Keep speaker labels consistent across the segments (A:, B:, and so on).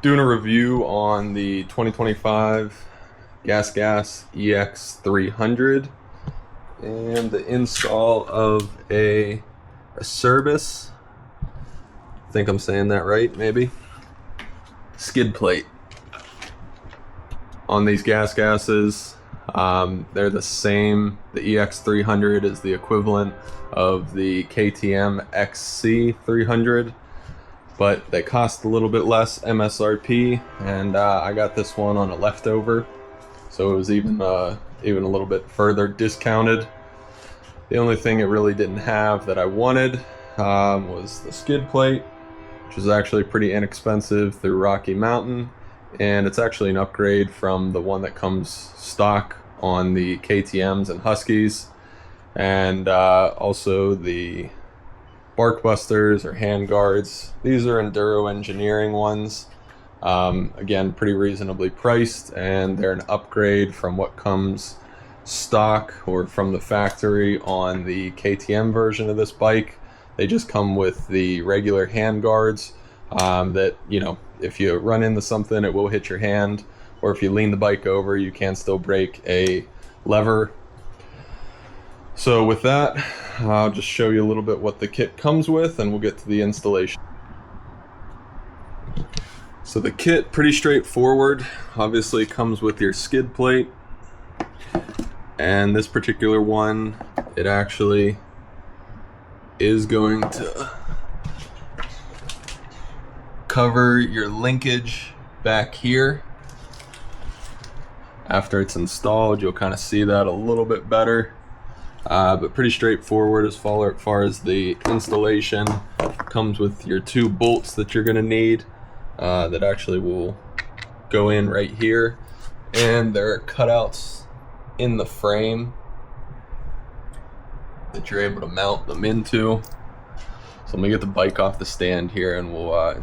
A: Doing a review on the 2025 GasGas EX300 and the install of a Acerbis, I think I'm saying that right, maybe, skid plate on these GasGases. They're the same. The EX300 is the equivalent of the KTM XC300, but they cost a little bit less MSRP, and I got this one on a leftover, so it was even a little bit further discounted. The only thing it really didn't have that I wanted was the skid plate, which is actually pretty inexpensive through Rocky Mountain, and it's actually an upgrade from the one that comes stock on the KTMs and Huskies, and also the bark busters or hand guards. These are Enduro Engineering ones. Again, pretty reasonably priced, and they're an upgrade from what comes stock or from the factory on the KTM version of this bike. They just come with the regular hand guards that, you know, if you run into something, it will hit your hand, or if you lean the bike over, you can still break a lever. So with that, I'll just show you a little bit what the kit comes with, and we'll get to the installation. So the kit, pretty straightforward. Obviously comes with your skid plate, and this particular one, it actually is going to cover your linkage back here. After it's installed, you'll kind of see that a little bit better. But pretty straightforward as far as the installation. Comes with your two bolts that you're going to need that actually will go in right here, and there are cutouts in the frame that you're able to mount them into. So let me get the bike off the stand here, and we'll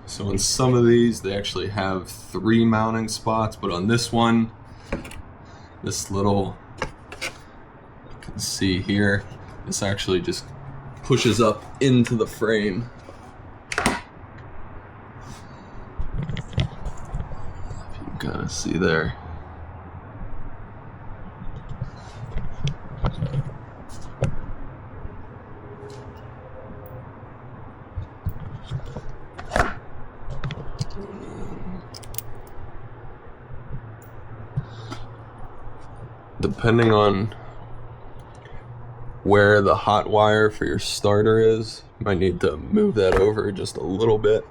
A: so in some of these, they actually have 3 mounting spots, but on this one, this little, you can see here, this actually just pushes up into the frame. If you can kind of see there. Depending on where the hot wire for your starter is, you might need to move that over just a little bit.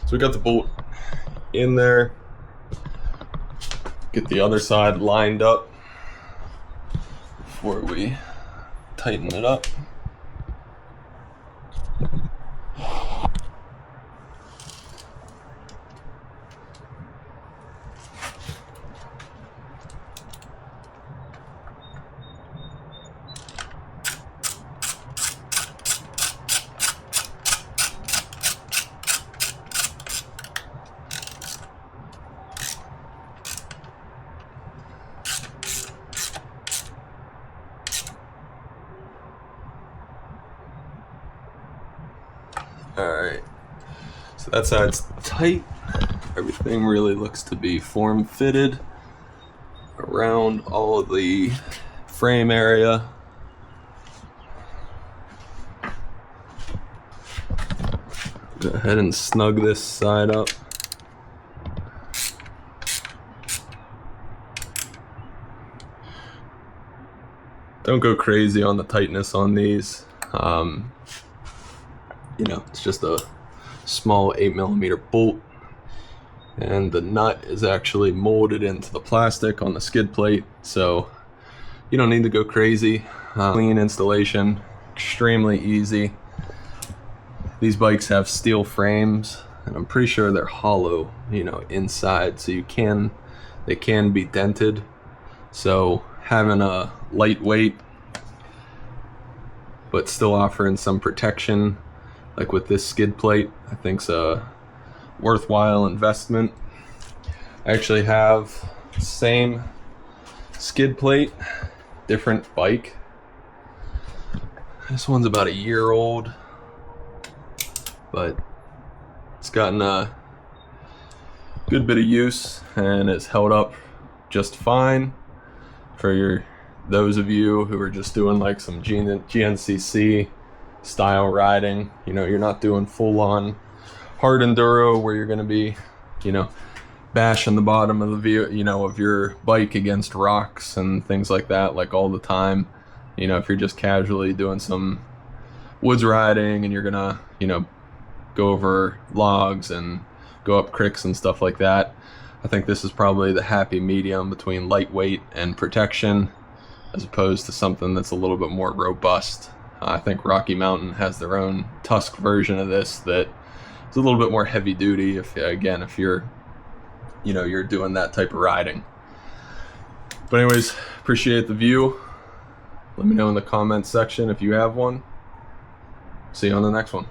A: So we got the bolt in there. Get the other side lined up before we tighten it up. Alright, so that side's tight. Everything really looks to be form fitted around all of the frame area. Go ahead and snug this side up. Don't go crazy on the tightness on these. You know, it's just a small 8mm bolt, and the nut is actually molded into the plastic on the skid plate, so you don't need to go crazy. Clean installation, extremely easy. These bikes have steel frames, and I'm pretty sure they're hollow, you know, inside, so they can be dented. So having a lightweight but still offering some protection, like with this skid plate, I think's a worthwhile investment. I actually have same skid plate, different bike. This one's about a year old, but it's gotten a good bit of use and it's held up just fine. For those of you who are just doing like some GNCC style riding, you know, you're not doing full-on hard enduro where you're going to be, you know, bashing the bottom of of your bike against rocks and things like that, like all the time. You know, if you're just casually doing some woods riding and you're gonna, you know, go over logs and go up creeks and stuff like that, I think this is probably the happy medium between lightweight and protection, as opposed to something that's a little bit more robust. I think Rocky Mountain has their own Tusk version of this that is a little bit more heavy duty if you're, you know, you're doing that type of riding. But anyways, appreciate the view. Let me know in the comments section if you have one. See you on the next one.